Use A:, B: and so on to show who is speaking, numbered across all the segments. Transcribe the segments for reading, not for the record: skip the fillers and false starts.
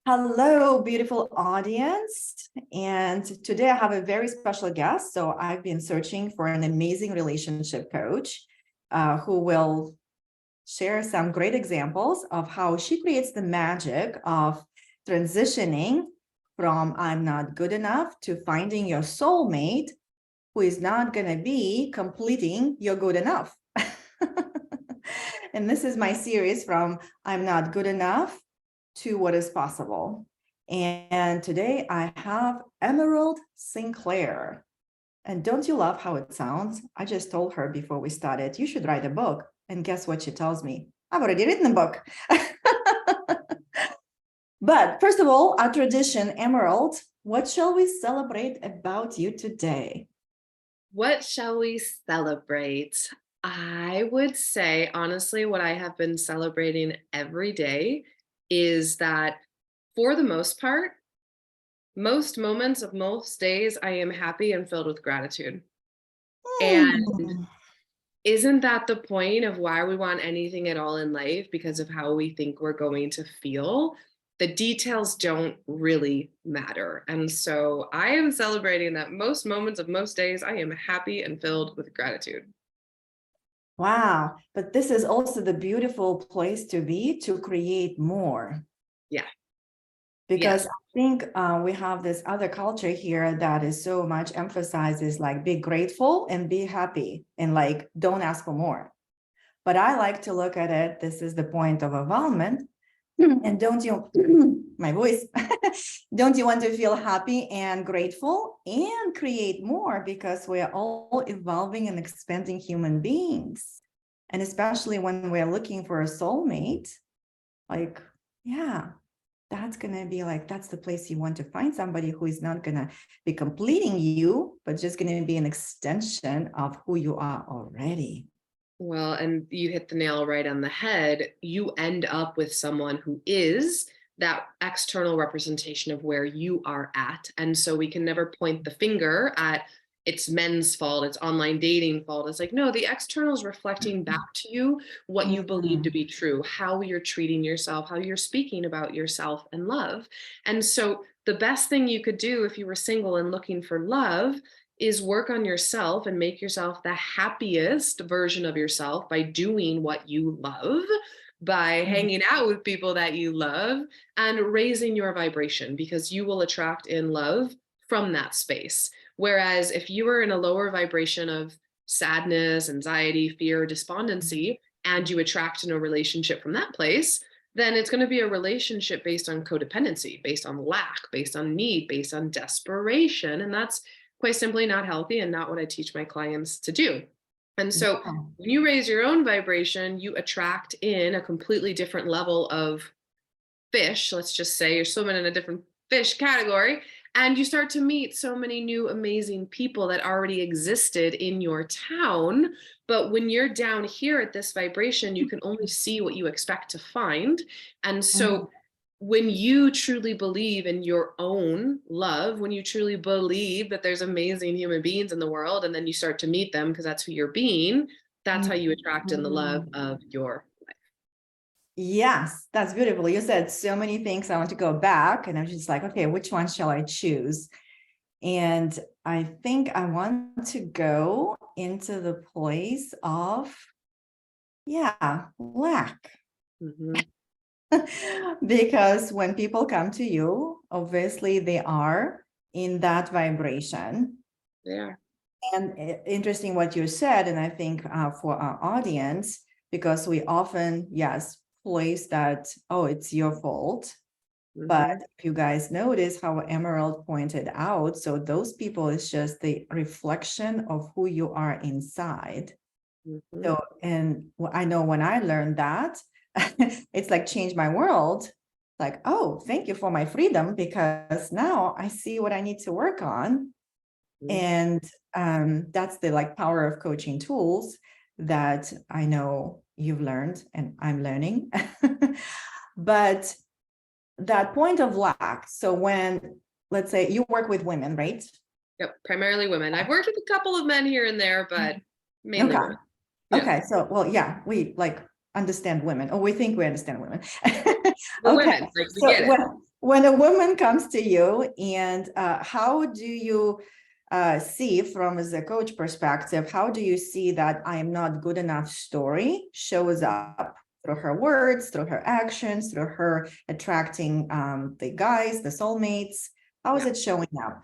A: Hello, beautiful audience. And today I have a very special guest. So I've been searching for an amazing relationship coach who will share some great examples of how she creates the magic of transitioning from I'm not good enough to finding your soulmate who is not going to be completing your good enough. And this is my series from I'm not good enough to what is possible. And today I have Emerald Sinclair. And don't you love how it sounds? I just told her before we started, you should write a book. And guess what she tells me? I've already written a book. But first of all, our tradition, Emerald, what shall we celebrate about you today?
B: What shall we celebrate? I would say, honestly, what I have been celebrating every day is that for the most part, most moments of most days, I am happy and filled with gratitude. And
A: Hmm.
B: isn't that the point of why we want anything at all in life? Because of how we think we're going to feel. The details don't really matter. And so I am celebrating that most moments of most days, I am happy and filled with gratitude.
A: Wow. But this is also the beautiful place to be to create more.
B: Yeah.
A: Because
B: Yes.
A: I think we have this other culture here that is so much emphasizes like be grateful and be happy and like don't ask for more. But I like to look at it, this is the point of involvement. And don't you, my voice, don't you want to feel happy and grateful and create more because we're all evolving and expanding human beings. And especially when we're looking for a soulmate, like, yeah, that's going to be like, that's the place you want to find somebody who is not going to be completing you, but just going to be an extension of who you are already.
B: Well, and you hit the nail right on the head. You end up with someone who is that external representation of where you are at. And so we can never point the finger at it's men's fault, it's online dating fault. It's like, no, the external is reflecting back to you what you believe to
A: Mhm.
B: be true, how you're treating yourself, how you're speaking about yourself and love. And so the best thing you could do if you were single and looking for love is work on yourself and make yourself the happiest version of yourself by doing what you love, by hanging out with people that you love, and raising your vibration, because you will attract in love from that space. Whereas if you are in a lower vibration of sadness, anxiety, fear, despondency, and you attract in a relationship from that place, then it's going to be a relationship based on codependency, based on lack, based on need, based on desperation. And that's quite simply not healthy and not what I teach my clients to do. And so
A: Yeah.
B: when you raise your own vibration, you attract in a completely different level of fish. Let's just say you're swimming in a different fish category, and you start to meet so many new amazing people that already existed in your town. But when you're down here at this vibration, you can only see what you expect to find. And
A: Mhm.
B: so when you truly believe in your own love, when you truly believe that there's amazing human beings in the world, and then you start to meet them because that's who you're being, that's how you attract in the love of
A: Mhm.
B: your life.
A: Yes, that's beautiful. You said so many things. I want to go back and I'm just like, okay, which one shall I choose? And I think I want to go into the place of, yeah, lack.
B: Mhm.
A: Because when people come to you, obviously they are in that vibration.
B: Yeah.
A: And interesting what you said, and I think for our audience, because we often, yes, place that, oh, it's your fault. But
B: Mhm.
A: if you guys notice how Emerald pointed out, so those people is just the reflection of who you are inside.
B: Mhm.
A: So, and I know when I learned that, it's like changed my world. Like, oh, thank you for my freedom, because now I see what I need to work on.
B: Mhm.
A: And that's the like power of coaching tools that I know you've learned and I'm learning. But that point of lack. So when, let's say you work with women, right?
B: Yep, primarily women. I've worked with a couple of men here and there, but mainly
A: Okay.
B: women. Yeah,
A: Okay. So, well, yeah, we like understand women, or we think we understand women.
B: we're
A: Okay.
B: women. Like we
A: So
B: get it.
A: when a woman comes to you, and how do you see from the coach perspective, how do you see that I am not good enough story shows up through her words, through her actions, through her attracting the guys, the soulmates? How is
B: Yeah.
A: it showing up?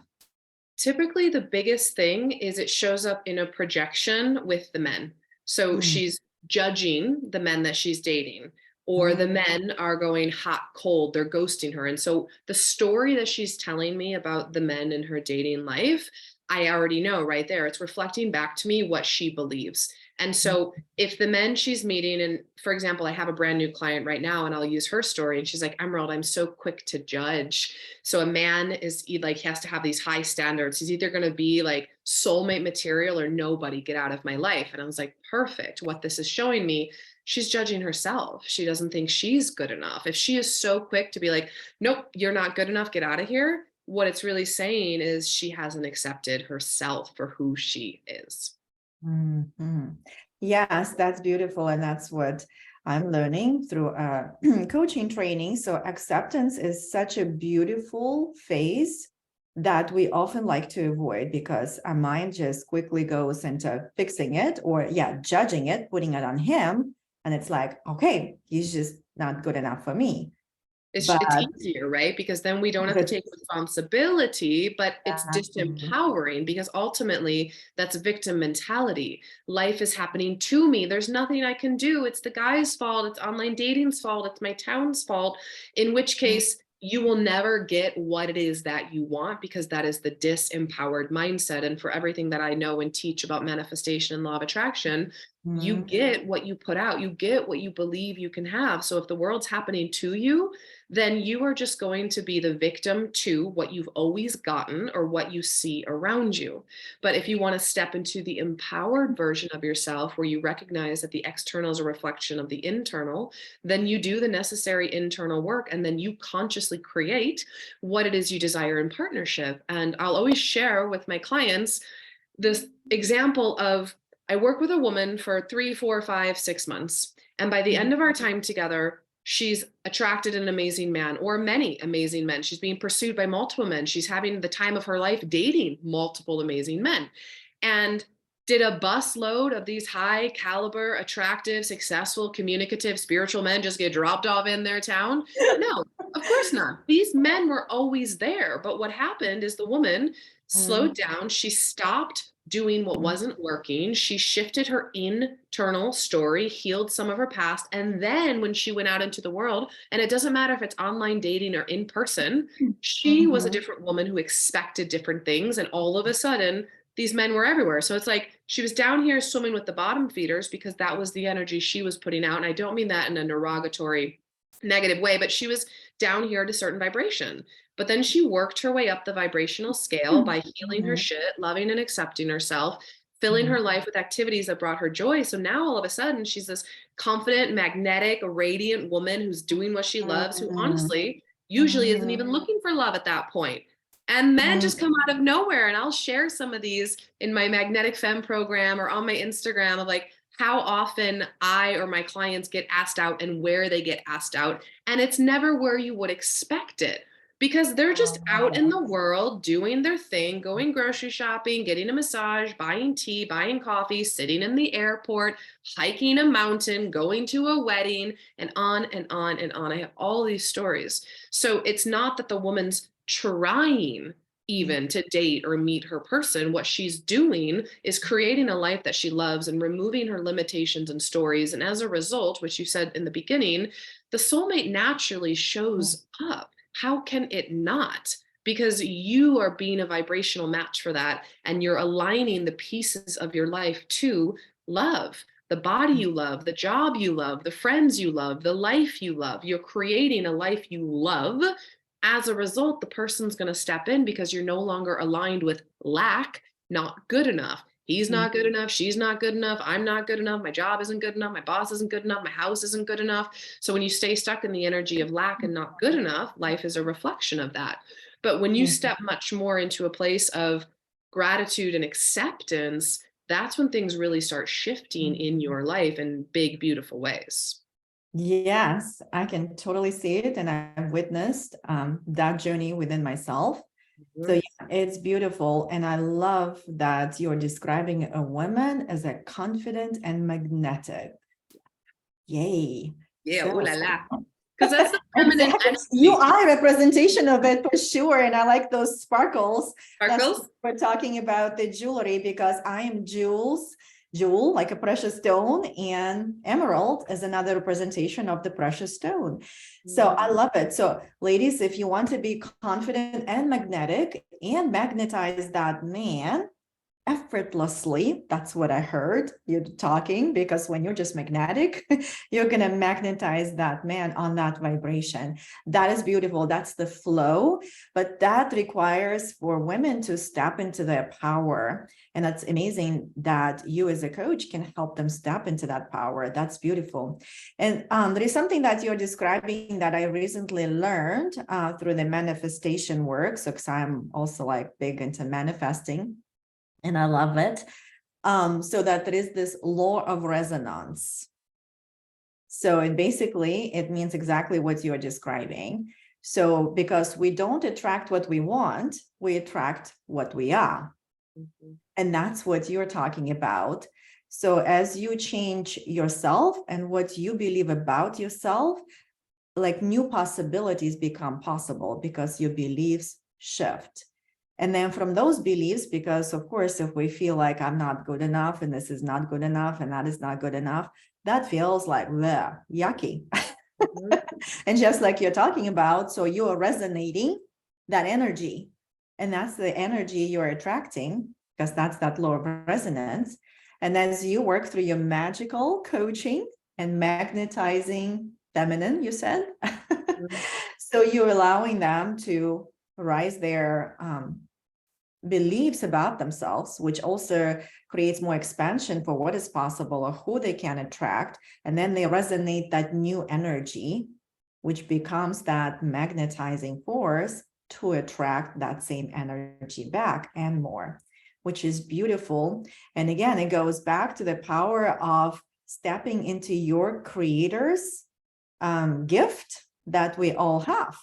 B: Typically, the biggest thing is it shows up in a projection with the men. So
A: Mm,
B: she's judging the men that she's dating, or the
A: mm,
B: men are going hot, cold, they're ghosting her. And so the story that she's telling me about the men in her dating life, I already know right there. It's reflecting back to me what she believes. And
A: mm,
B: so if the men she's meeting, and for example, I have a brand new client right now, and I'll use her story, and she's like, Emerald, I'm so quick to judge. So a man is like, he has to have these high standards. He's either going to be like soulmate material or nobody, get out of my life. And I was like, perfect. What this is showing me, she's judging herself. She doesn't think she's good enough. If she is so quick to be like, nope, you're not good enough, get out of here, what it's really saying is she hasn't accepted herself for who she is.
A: mhm. Yes, that's beautiful. And that's what I'm learning through coaching training. So acceptance is such a beautiful phase that we often like to avoid because our mind just quickly goes into fixing it or, yeah, judging it, putting it on him. And it's like, okay, he's just not good enough for me.
B: It's
A: But
B: it's easier, right? Because then we don't have to
A: the,
B: take responsibility, but it's
A: exactly.
B: disempowering because ultimately that's victim mentality. Life is happening to me. There's nothing I can do. It's the guy's fault. It's online dating's fault. It's my town's fault. In which case, you will never get what it is that you want because that is the disempowered mindset. And for everything that I know and teach about manifestation and law of attraction, you
A: Mhm.
B: get what you put out, you get what you believe you can have. So if the world's happening to you, then you are just going to be the victim to what you've always gotten or what you see around you. But if you want to step into the empowered version of yourself, where you recognize that the external is a reflection of the internal, then you do the necessary internal work and then you consciously create what it is you desire in partnership. And I'll always share with my clients this example of I work with a woman for 3, 4, 5, 6 months. And by the end of our time together, she's attracted an amazing man or many amazing men. She's being pursued by multiple men. She's having the time of her life dating multiple amazing men. And did a bus load of these high caliber, attractive, successful, communicative, spiritual men just get dropped off in their town? No, of course not. These men were always there. But what happened is the woman slowed down. She stopped doing what wasn't working. She shifted her internal story, healed some of her past. And then when she went out into the world, and it doesn't matter if it's online dating or in person, she was a
A: Mhm.
B: different woman who expected different things. And all of a sudden, these men were everywhere. So it's like she was down here swimming with the bottom feeders because that was the energy she was putting out. And I don't mean that in a derogatory, negative way, but she was down here at a certain vibration. But then she worked her way up the vibrational scale by healing her
A: Mhm.
B: shit, loving and accepting herself, filling
A: Mhm.
B: her life with activities that brought her joy. So now all of a sudden, she's this confident, magnetic, radiant woman who's doing what she loves, who
A: Mhm.
B: honestly usually isn't
A: Mhm.
B: even looking for love at that point. And men just
A: Mhm.
B: come out of nowhere. And I'll share some of these in my Magnetic Femme program or on my Instagram of like how often I or my clients get asked out and where they get asked out. And it's never where you would expect it because they're just out in the world doing their thing, going grocery shopping, getting a massage, buying tea, buying coffee, sitting in the airport, hiking a mountain, going to a wedding, and on and on and on. I have all these stories. So it's not that the woman's trying even to date or meet her person. What she's doing is creating a life that she loves and removing her limitations and stories. And as a result, which you said in the beginning, the soulmate naturally shows up. How can it not? Because you are being a vibrational match for that. And you're aligning the pieces of your life to love. The body you love, the job you love, the friends you love, the life you love. You're creating a life you love. As a result, the person's going to step in because you're no longer aligned with lack, not good enough. He's
A: Mhm.
B: not good enough. She's not good enough. I'm not good enough. My job isn't good enough. My boss isn't good enough. My house isn't good enough. So when you stay stuck in the energy of lack and not good enough, life is a reflection of that. But when you
A: Mhm.
B: step much more into a place of gratitude and acceptance, that's when things really start shifting in your life in big, beautiful ways.
A: Yes, I can totally see it. And I've witnessed that journey within myself. So
B: Mhm.
A: yeah, it's beautiful. And I love that you're describing a woman as a confident and magnetic. Yay.
B: Yeah, ooh
A: So
B: la la. Because that's the feminine
A: exactly. You
B: energy.
A: are a representation of it for sure. And I like those sparkles. That's
B: Sparkles.
A: we're talking about the jewelry because I am jewel, like a precious stone, and emerald is another representation of the precious stone. So I
B: Mhm.
A: love it. So, ladies, if you want to be confident and magnetic and magnetize that man, effortlessly, that's what I heard you talking, because when you're just magnetic, you're going to magnetize that man on that vibration. That is beautiful. That's the flow, but that requires for women to step into their power. And that's amazing that you as a coach can help them step into that power. That's beautiful. And there is something that you're describing that I recently learned through the manifestation work. So, because I'm also like big into manifesting, and I love it. So that there is this law of resonance. So it means exactly what you're describing. So because we don't attract what we want, we attract what we are.
B: Mhm.
A: And that's what you're talking about. So as you change yourself and what you believe about yourself, like new possibilities become possible because your beliefs shift. And then from those beliefs, because of course, if we feel like I'm not good enough and this is not good enough and that is not good enough, that feels like bleh, yucky.
B: Mhm.
A: And just like you're talking about, so you are resonating that energy. And that's the energy you're attracting because that's that low resonance. And as you work through your magical coaching and magnetizing feminine, you said,
B: Mhm.
A: so you're allowing them to rise their beliefs about themselves, which also creates more expansion for what is possible or who they can attract. And then they resonate that new energy, which becomes that magnetizing force to attract that same energy back and more, which is beautiful. And again, it goes back to the power of stepping into your creator's gift that we all have.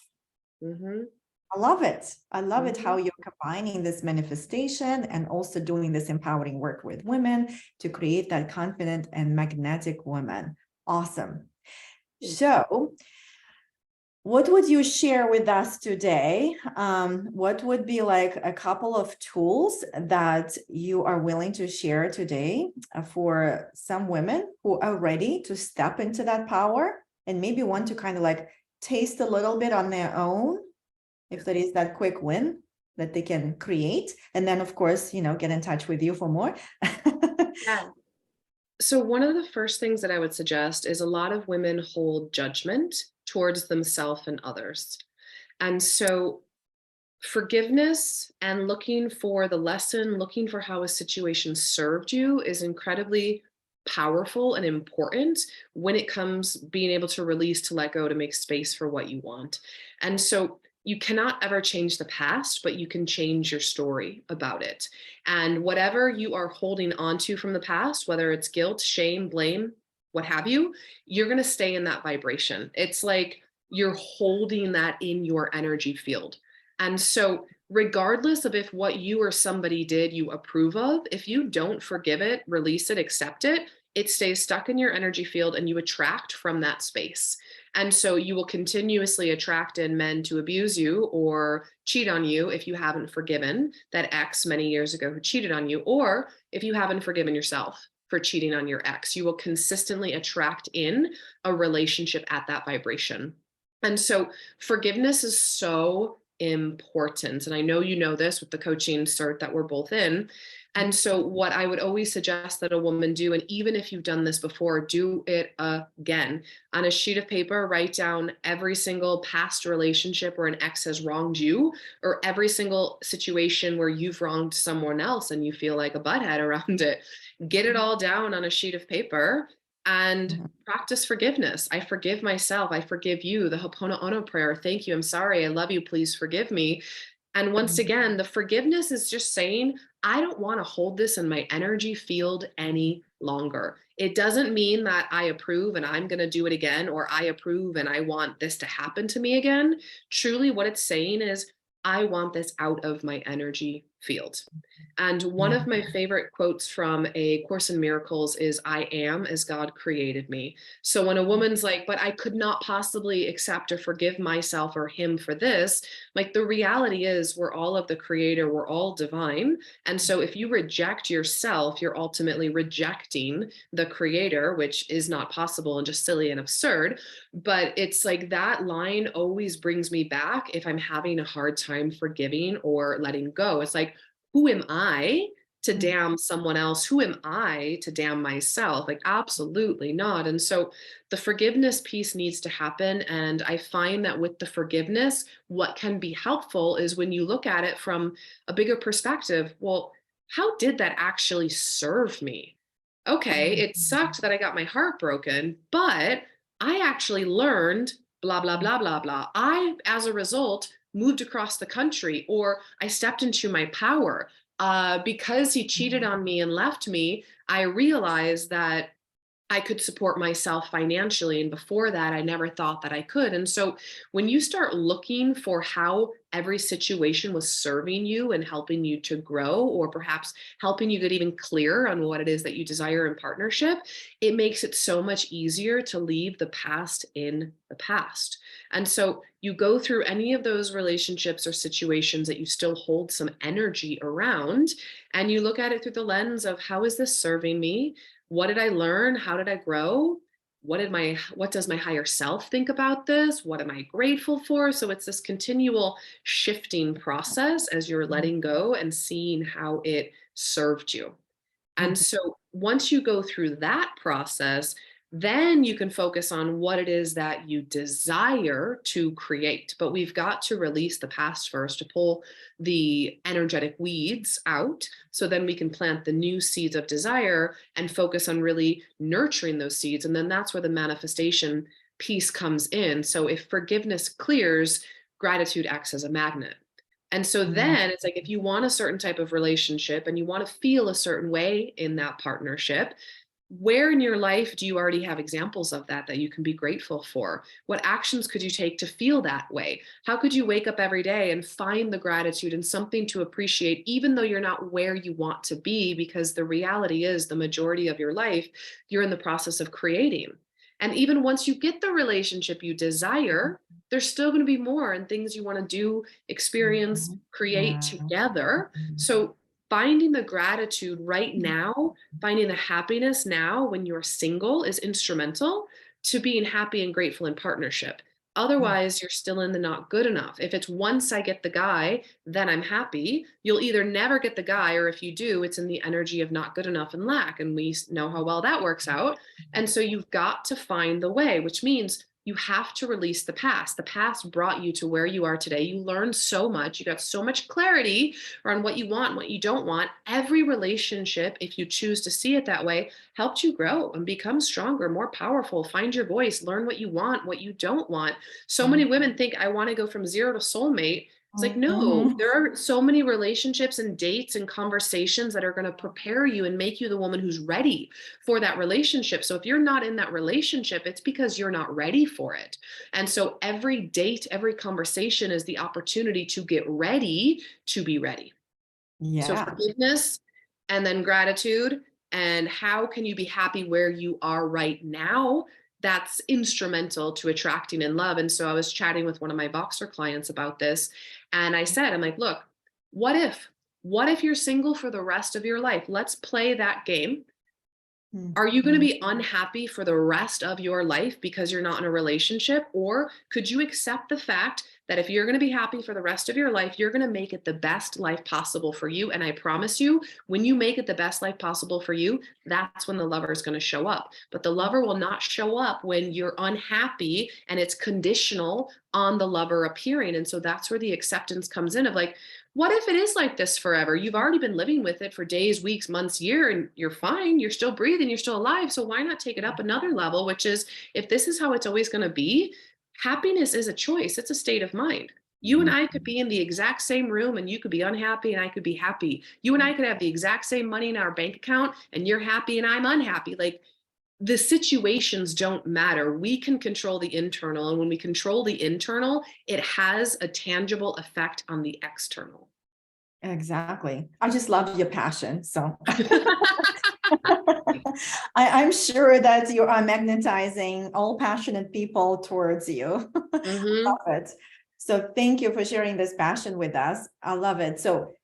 B: Mhm.
A: I love it. I love it how
B: Mhm.
A: you're combining this manifestation and also doing this empowering work with women to create that confident and magnetic woman. Awesome. So, what would you share with us today? What would be like a couple of tools that you are willing to share today for some women who are ready to step into that power and maybe want to kind of like taste a little bit on their own, if there is that quick win that they can create, and then of course, get in touch with you for more.
B: Yeah. So, one of the first things that I would suggest is a lot of women hold judgment towards themselves and others. And so, forgiveness and looking for the lesson, looking for how a situation served you is incredibly powerful and important when it comes being able to release, to let go, to make space for what you want. And so you cannot ever change the past, but you can change your story about it. And whatever you are holding onto from the past, whether it's guilt, shame, blame, what have you, you're going to stay in that vibration. It's like you're holding that in your energy field. And so, regardless of if what you or somebody did you approve of, if you don't forgive it, release it, accept it, it stays stuck in your energy field and you attract from that space. And so you will continuously attract in men to abuse you or cheat on you if you haven't forgiven that ex many years ago who cheated on you, or if you haven't forgiven yourself for cheating on your ex. You will consistently attract in a relationship at that vibration. And so forgiveness is so important. And I know you know this with the coaching cert that we're both in. And so, what I would always suggest that a woman do, and even if you've done this before, do it again. On a sheet of paper, write down every single past relationship where an ex has wronged you, or every single situation where you've wronged someone else and you feel like a butthead around it. Get it all down on a sheet of paper and practice forgiveness. I forgive myself. I forgive you. The Ho'oponopono prayer. Thank you. I'm sorry. I love you. Please forgive me. And once again, the forgiveness is just saying, I don't want to hold this in my energy field anymore. longer. It doesn't mean that I approve and I'm going to do it again, or I approve and I want this to happen to me again. Truly, what it's saying is, I want this out of my energy field. And one
A: Yeah.
B: of my favorite quotes from A Course in Miracles is, I am as God created me. So when a woman's like, but I could not possibly accept or forgive myself or him for this, like the reality is we're all of the creator, we're all divine. And so if you reject yourself, you're ultimately rejecting the creator, which is not possible and just silly and absurd. But it's like that line always brings me back if I'm having a hard time forgiving or letting go. It's like, who am I to
A: Mm.
B: damn someone else? Who am I to damn myself? Like, absolutely not. And so the forgiveness piece needs to happen. And I find that with the forgiveness, what can be helpful is when you look at it from a bigger perspective. Well, how did that actually serve me? Okay, it sucked that I got my heart broken, but I actually learned blah, blah, blah, blah, blah. I, as a result, moved across the country, or I stepped into my power. Because he cheated on me and left me, I realized that I could support myself financially. And before that, I never thought that I could. And so when you start looking for how every situation was serving you and helping you to grow, or perhaps helping you get even clearer on what it is that you desire in partnership, it makes it so much easier to leave the past in the past. And so you go through any of those relationships or situations that you still hold some energy around, and you look at it through the lens of, how is this serving me? What did I learn? How did I grow? What does my higher self think about this? What am I grateful for? So it's this continual shifting process as you're letting go and seeing how it served you. And
A: Mhm.
B: so once you go through that process, then you can focus on what it is that you desire to create. But we've got to release the past first to pull the energetic weeds out. So then we can plant the new seeds of desire and focus on really nurturing those seeds. And then that's where the manifestation piece comes in. So if forgiveness clears, gratitude acts as a magnet. And so
A: Mhm.
B: then it's like, if you want a certain type of relationship and you want to feel a certain way in that partnership, where in your life do you already have examples of that you can be grateful for? What actions could you take to feel that way? How could you wake up every day and find the gratitude and something to appreciate, even though you're not where you want to be? Because the reality is, the majority of your life, you're in the process of creating. And even once you get the relationship you desire, there's still going to be more and things you want to do, experience,
A: Mhm.
B: create
A: Yeah.
B: together. So finding the gratitude right now, finding the happiness now when you're single, is instrumental to being happy and grateful in partnership. Otherwise, you're still in the not good enough. If it's once I get the guy, then I'm happy, you'll either never get the guy, or if you do, it's in the energy of not good enough and lack. And we know how well that works out. And so you've got to find the way, which means you have to release the past. The past brought you to where you are today. You learned so much. You got so much clarity around what you want and what you don't want. Every relationship, if you choose to see it that way, helped you grow and become stronger, more powerful, find your voice, learn what you want, what you don't want. So many women think, I want to go from zero to soulmate. It's like, no,
A: Mhm.
B: there are so many relationships and dates and conversations that are going to prepare you and make you the woman who's ready for that relationship. So if you're not in that relationship, it's because you're not ready for it. And so every date, every conversation is the opportunity to get ready to be ready. So
A: Yeah.
B: forgiveness, and then gratitude, and how can you be happy where you are right now? That's instrumental to attracting in love. And so I was chatting with one of my boxer clients about this, and I said, I'm like, look, what if? What if you're single for the rest of your life? Let's play that game. Are you going to
A: Mhm.
B: be unhappy for the rest of your life because you're not in a relationship? Or could you accept the fact that if you're going to be happy for the rest of your life, you're going to make it the best life possible for you? And I promise you, when you make it the best life possible for you, that's when the lover is going to show up. But the lover will not show up when you're unhappy and it's conditional on the lover appearing. And so that's where the acceptance comes in of like, what if it is like this forever? You've already been living with it for days, weeks, months, year, and you're fine. You're still breathing. You're still alive. So why not take it up another level, which is, if this is how it's always going to be, happiness is a choice. It's a state of mind. You and I could be in the exact same room and you could be unhappy and I could be happy. You and I could have the exact same money in our bank account and you're happy and I'm unhappy. Like, the situations don't matter. We can control the internal. And when we control the internal, it has a tangible effect on the external.
A: Exactly. I just love your passion. So I'm sure that you are magnetizing all passionate people towards you.
B: Mhm.
A: Love it. So thank you for sharing this passion with us. I love it. So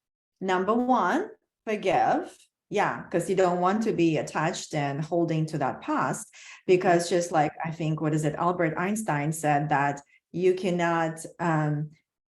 A: number one, forgive. Yeah, because you don't want to be attached and holding to that past. Because just like I think, what is it? Albert Einstein said that you cannot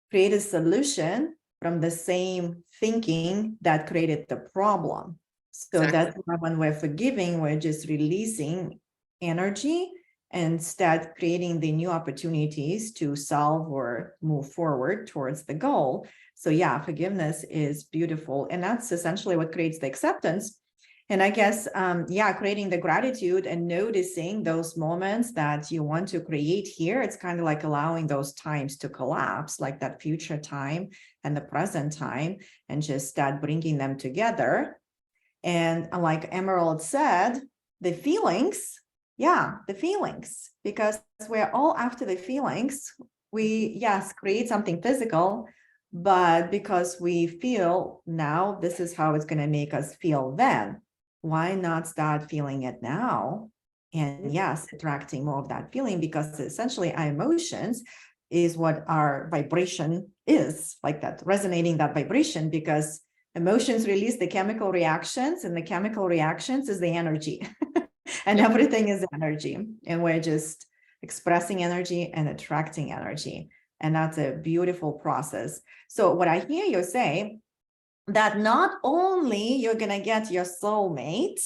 A: create a solution from the same thinking that created the problem. So
B: Exactly.
A: that's why when we're forgiving, we're just releasing energy and instead creating the new opportunities to solve or move forward towards the goal. So yeah, forgiveness is beautiful. And that's essentially what creates the acceptance. And I guess, yeah, creating the gratitude and noticing those moments that you want to create here, it's kind of like allowing those times to collapse, like that future time and the present time, and just start bringing them together. And like Emerald said, the feelings, yeah, the feelings, because we're all after the feelings. We, yes, create something physical, but because we feel now, this is how it's going to make us feel then. Why not start feeling it now? And yes, attracting more of that feeling, because essentially our emotions is what our vibration is, like that, resonating that vibration, because emotions release the chemical reactions, and the chemical reactions is the energy. And
B: Yep.
A: everything is energy. And we're just expressing energy and attracting energy. And that's a beautiful process. So what I hear you say, that not only you're going to get your soulmate,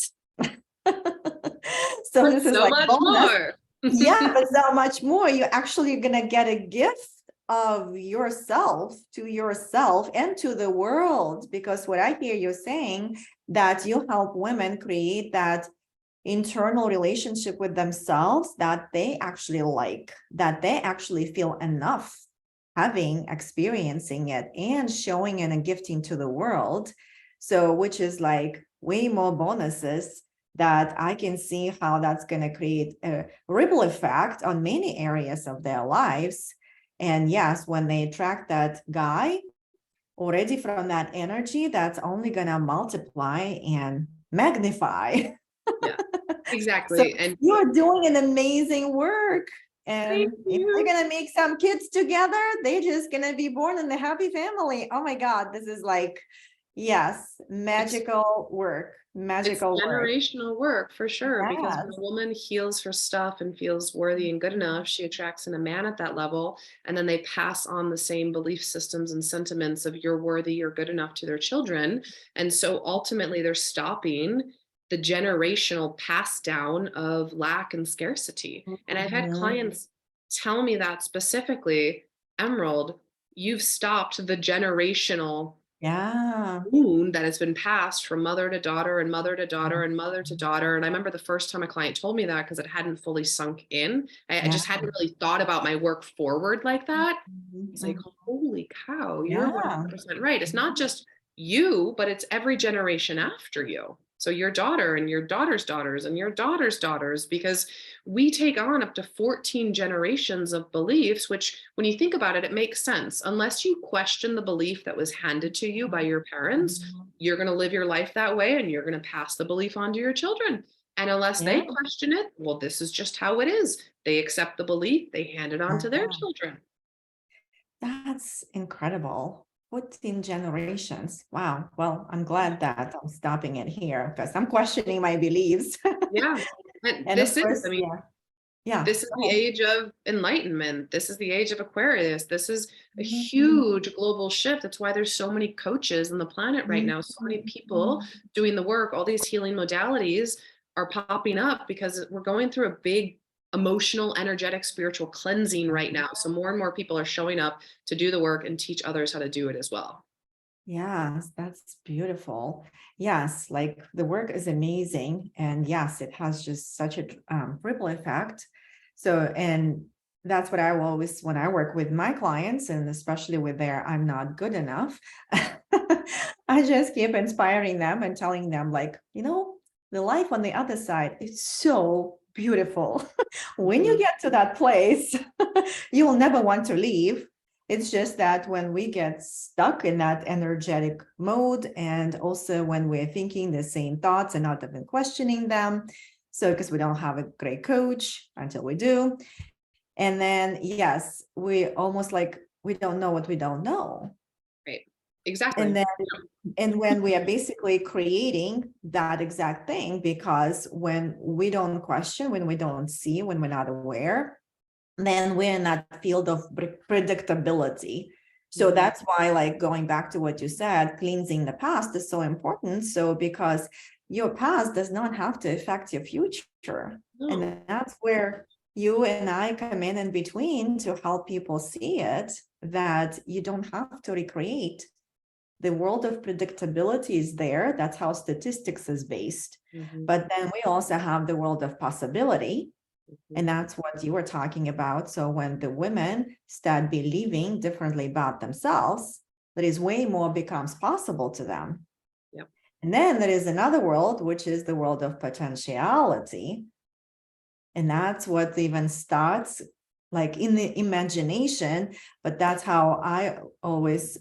A: so
B: But
A: this is
B: so
A: like
B: much
A: bonus.
B: more.
A: Yeah, but so much more. You're actually going to get a gift of yourself to yourself and to the world. Because what I hear you saying, that you help women create that internal relationship with themselves that they actually like, that they actually feel enough having, experiencing it, and showing and gifting to the world. So, which is like way more bonuses that I can see how that's going to create a ripple effect on many areas of their lives. And yes, when they attract that guy already from that energy, that's only going to multiply and magnify.
B: Yeah,
A: So
B: exactly. And
A: you are doing an amazing work.
B: thank
A: And if they're
B: you.
A: going to make some kids together, they're just going to be born in a happy family. Oh my God, this is like, yes,
B: It's
A: magical work,
B: it's
A: magical work.
B: generational work for sure, because when
A: Yes.
B: a woman heals her stuff and feels worthy and good enough, she attracts in a man at that level, and then they pass on the same belief systems and sentiments of you're worthy, you're good enough to their children. And so ultimately they're stopping the generational pass down of lack and scarcity. And I've had
A: Mhm.
B: clients tell me that specifically, Emerald, you've stopped the generational
A: Yeah.
B: wound that has been passed from mother to daughter and mother to daughter and mother to daughter. And I remember the first time a client told me that, because it hadn't fully sunk in. I
A: Yeah.
B: just hadn't really thought about my work forward like that. It's like,
A: Mhm.
B: holy cow, you're
A: Yeah.
B: 100% right. It's not just you, but it's every generation after you. So your daughter and your daughter's daughters and your daughter's daughters, because we take on up to 14 generations of beliefs, which when you think about it, it makes sense. Unless you question the belief that was handed to you by your parents, you're going to live your life that way and you're going to pass the belief on to your children. And unless they
A: Yeah.
B: question it, well, this is just how it is. They accept the belief, they hand it on to their
A: Yeah.
B: children.
A: That's incredible. 14 generations. Wow. Well, I'm glad that I'm stopping it here because I'm questioning my beliefs.
B: Yeah. And
A: And of
B: this is,
A: course,
B: I mean,
A: yeah. Yeah.
B: this is the age of enlightenment. This is the age of Aquarius. This is a
A: Mhm.
B: huge global shift. That's why there's so many coaches on the planet right now. So many people
A: Mhm.
B: doing the work. All these healing modalities are popping up because we're going through a big emotional, energetic, spiritual cleansing right now. So more and more people are showing up to do the work and teach others how to do it as well.
A: Yes, that's beautiful. Yes, like the work is amazing. And yes, it has just such a ripple effect. So, and that's what I will always, when I work with my clients, and especially with their I'm not good enough, I just keep inspiring them and telling them, like, the life on the other side is so beautiful. When you
B: Mhm.
A: get to that place, you will never want to leave. It's just that when we get stuck in that energetic mode, and also when we're thinking the same thoughts and not even questioning them, so because we don't have a great coach until we do. And then, yes, we almost like we don't know what we don't know.
B: Right.
A: And
B: Exactly.
A: then, and when we are basically creating that exact thing, because when we don't question, when we don't see, when we're not aware, then we're in that field of predictability. So
B: Mhm.
A: that's why, like, going back to what you said, cleansing the past is so important. So because your past does not have to affect your future.
B: No.
A: And that's where you and I come in between to help people see it, that you don't have to recreate. The world of predictability is there. That's how statistics is based.
B: Mhm.
A: But then we also have the world of possibility,
B: Mhm.
A: and that's what you were talking about. So when the women start believing differently about themselves, that is way more becomes possible to them.
B: Yep.
A: And then there is another world, which is the world of potentiality. And that's what even starts like in the imagination. But that's how I always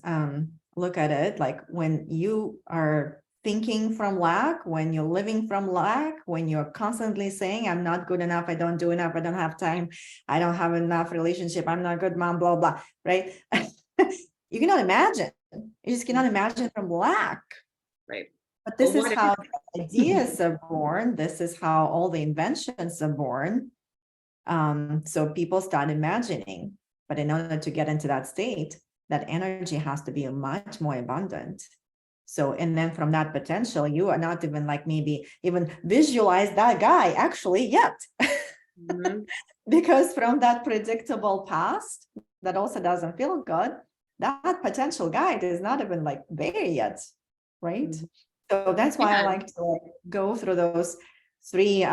A: look at it. Like when you are thinking from lack, when you're living from lack, when you're constantly saying, I'm not good enough, I don't do enough, I don't have time, I don't have enough relationship, I'm not a good mom, blah, blah, right? You cannot imagine. You just cannot imagine from lack.
B: Right.
A: But
B: But
A: this is
B: what
A: how
B: if?
A: the ideas are born. This is how all the inventions are born. So people start imagining, but in order to get into that state, that energy has to be much more abundant. So, and then from that potential, you are not even like maybe even visualize that guy actually yet.
B: Mhm.
A: Because from that predictable past that also doesn't feel good, that potential guy is not even like there yet, right?
B: Mhm.
A: So that's why I
B: Yeah.
A: like to like go through those three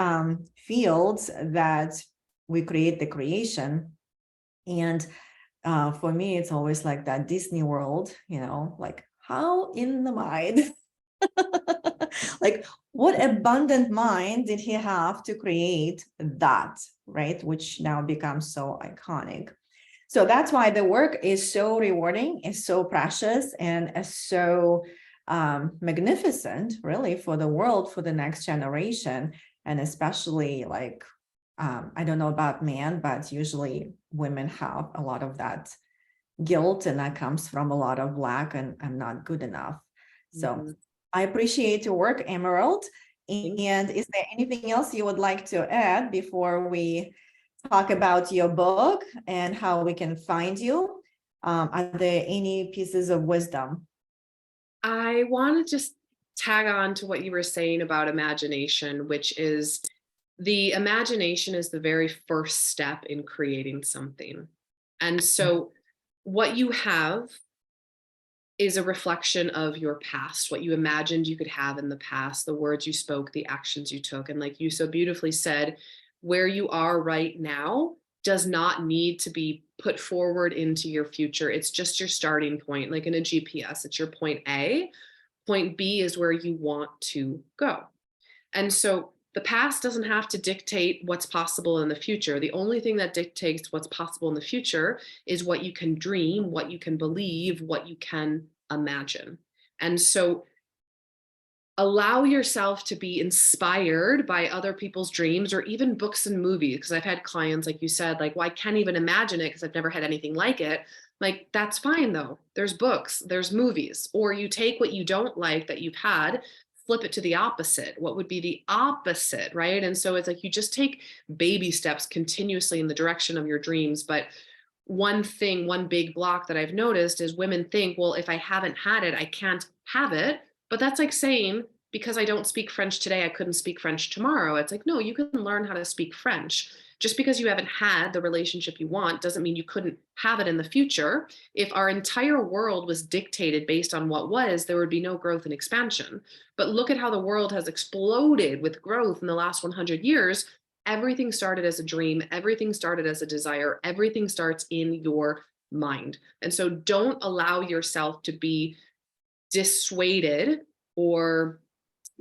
A: fields that we create the creation. And for me, it's always like that Disney World, like how in the mind, like what abundant mind did he have to create that, right? Which now becomes so iconic. So that's why the work is so rewarding, is so precious, and is so magnificent, really, for the world, for the next generation. And especially like, I don't know about men, but usually women have a lot of that guilt, and that comes from a lot of lack and I'm not good enough. So
B: Mhm.
A: I appreciate your work, Emerald.
B: Thank
A: And is there anything else you would like to add before we talk about your book and how we can find you? Are there any pieces of wisdom?
B: I want to just tag on to what you were saying about imagination, which is the imagination is the very first step in creating something. And so, what you have is a reflection of your past, what you imagined you could have in the past, the words you spoke, the actions you took. And like you so beautifully said, where you are right now does not need to be put forward into your future. It's just your starting point, like in a GPS, it's your point A. Point B is where you want to go. And so the past doesn't have to dictate what's possible in the future. The only thing that dictates what's possible in the future is what you can dream, what you can believe, what you can imagine. And so allow yourself to be inspired by other people's dreams or even books and movies. Because I've had clients, like you said, like, well, I can't even imagine it because I've never had anything like it. Like, that's fine though. There's books, there's movies, or you take what you don't like that you've had, flip it to the opposite. What would be the opposite, right? And so it's like you just take baby steps continuously in the direction of your dreams. But one thing, one big block that I've noticed is women think, well, if I haven't had it, I can't have it. But that's like saying, because I don't speak French today, I couldn't speak French tomorrow. It's like, no, you can learn how to speak French. Just because you haven't had the relationship you want doesn't mean you couldn't have it in the future. If our entire world was dictated based on what was, there would be no growth and expansion. But look at how the world has exploded with growth in the last 100 years. everything started as a dream, everything started as a desire, everything starts in your mind. And so don't allow yourself to be dissuaded or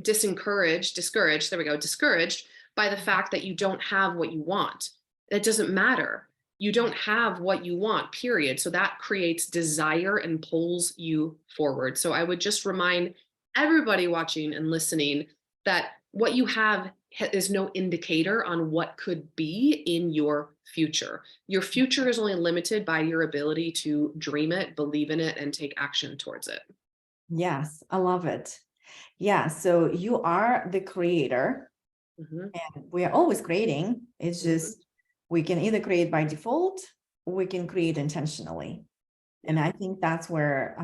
B: discouraged, there we go, discouraged by the fact that you don't have what you want. That doesn't matter. You don't have what you want, period. So that creates desire and pulls you forward. So I would just remind everybody watching and listening that what you have is no indicator on what could be in your future. Your future is only limited by your ability to dream it, believe in it, and take action towards it.
A: Yes, I love it. Yeah, so you are the creator,
B: Mhm,
A: and we are always creating. It's
B: mhm.
A: just we can either create by default, or we can create intentionally. And
B: Yeah.
A: I think that's where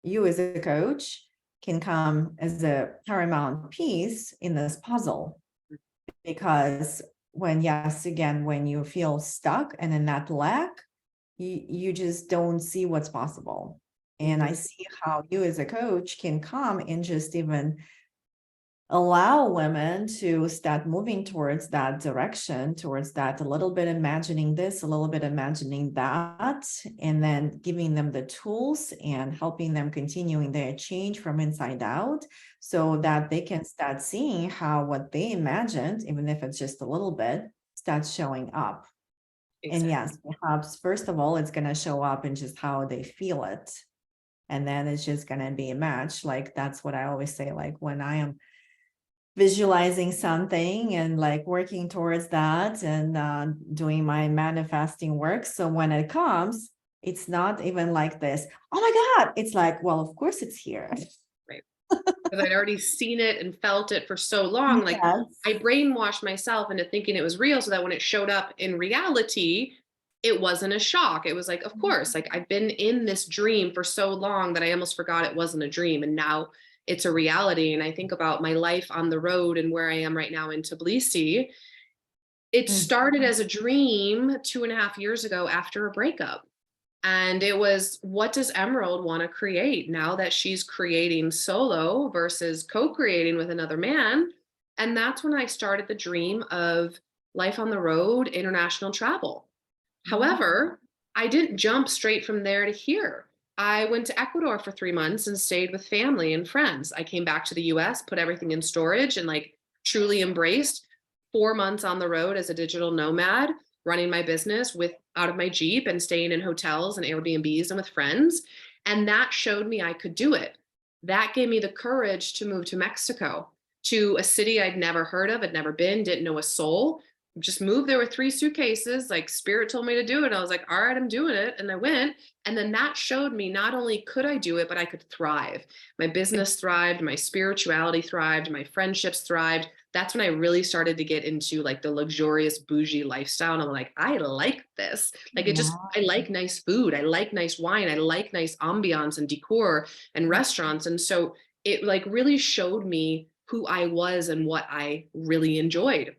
A: you as a coach can come as a paramount piece in this puzzle. Because when, yes, again, when you feel stuck and in that lack, you just don't see what's possible. And I
B: Mhm.
A: see how you as a coach can come and just even allow women to start moving towards that direction, towards that, a little bit imagining this, a little bit imagining that, and then giving them the tools and helping them continuing their change from inside out so that they can start seeing how what they imagined, even if it's just a little bit, starts showing up. And
B: Exactly.
A: yes, perhaps first of all, it's going to show up in just how they feel it. And then it's just going to be a match. Like that's what I always say, like when I am visualizing something and like working towards that and doing my manifesting work. So when it comes, it's not even like this, oh my God, it's like, well, of course it's here.
B: Right. Because I'd already seen it and felt it for so long. Like
A: Yes.
B: I brainwashed myself into thinking it was real so that when it showed up in reality, it wasn't a shock. It was like, of course, like I've been in this dream for so long that I almost forgot it wasn't a dream. And now it's a reality. And I think about my life on the road and where I am right now in Tbilisi. It
A: Mhm.
B: started as a dream 2.5 years ago after a breakup. And it was, what does Emerald want to create now that she's creating solo versus co creating with another man? And that's when I started the dream of life on the road, international travel. However, I didn't jump straight from there to here. I went to Ecuador for 3 months and stayed with family and friends. I came back to the US, put everything in storage, and like truly embraced 4 months on the road as a digital nomad, running my business with out of my Jeep and staying in hotels and Airbnbs and with friends. And that showed me I could do it. That gave me the courage to move to Mexico, to a city I'd never heard of, had never been, didn't know a soul, just moved there with 3 suitcases. Like spirit told me to do it. I was like, all right, I'm doing it. And I went. And then that showed me not only could I do it, but I could thrive. My business thrived, my spirituality thrived, my friendships thrived. That's when I really started to get into like the luxurious bougie lifestyle. And I'm like, I like this. Like it just,
A: Yeah.
B: I like nice food. I like nice wine. I like nice ambiance and decor and restaurants. And so it like really showed me who I was and what I really enjoyed.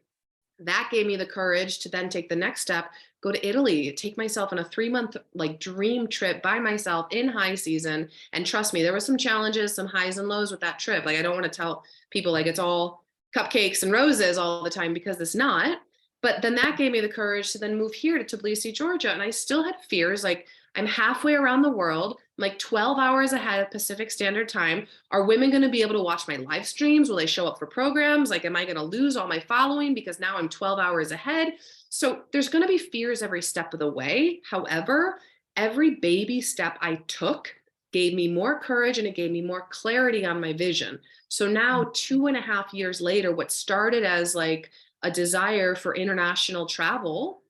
B: That gave me the courage to then take the next step, go to Italy, take myself on a 3 month like dream trip by myself in high season. And trust me, there were some challenges, some highs and lows with that trip. Like I don't want to tell people like it's all cupcakes and roses all the time because it's not. But then that gave me the courage to then move here to Tbilisi, Georgia. And I still had fears like I'm halfway around the world, I'm like 12 hours ahead of Pacific Standard Time. Are women going to be able to watch my live streams? Will they show up for programs? Like, am I going to lose all my following because now I'm 12 hours ahead? So there's going to be fears every step of the way. However, every baby step I took gave me more courage and it gave me more clarity on my vision. So now, 2.5 years later, what started as like a desire for international travel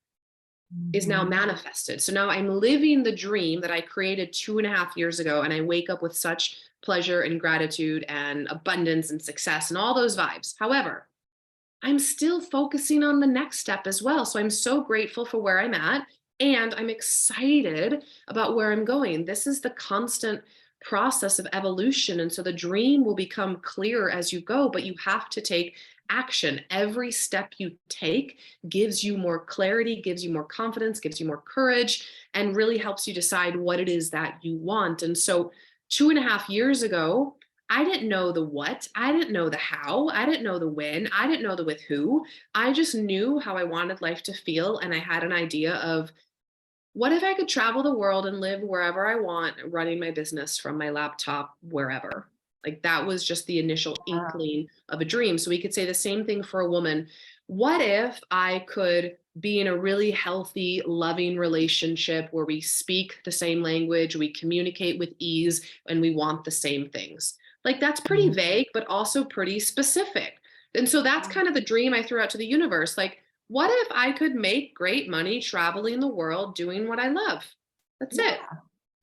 B: is now
A: Mhm.
B: manifested. So now I'm living the dream that I created 2.5 years ago. And I wake up with such pleasure and gratitude and abundance and success and all those vibes. However, I'm still focusing on the next step as well. So I'm so grateful for where I'm at. And I'm excited about where I'm going. This is the constant process of evolution. And so the dream will become clearer as you go, but you have to take action. Every step you take gives you more clarity, gives you more confidence, gives you more courage, and really helps you decide what it is that you want. And so 2.5 years ago, I didn't know the what, I didn't know the how, I didn't know the when, I didn't know the with who. I just knew how I wanted life to feel. And I had an idea of, what if I could travel the world and live wherever I want, running my business from my laptop, wherever? Like that was just the initial inkling of a dream. So we could say the same thing for a woman. What if I could be in a really healthy, loving relationship where we speak the same language, we communicate with ease, and we want the same things? Like that's pretty
A: Mhm.
B: vague, but also pretty specific. And so that's kind of the dream I threw out to the universe. Like, what if I could make great money traveling the world doing what I love? That's
A: Yeah,
B: it.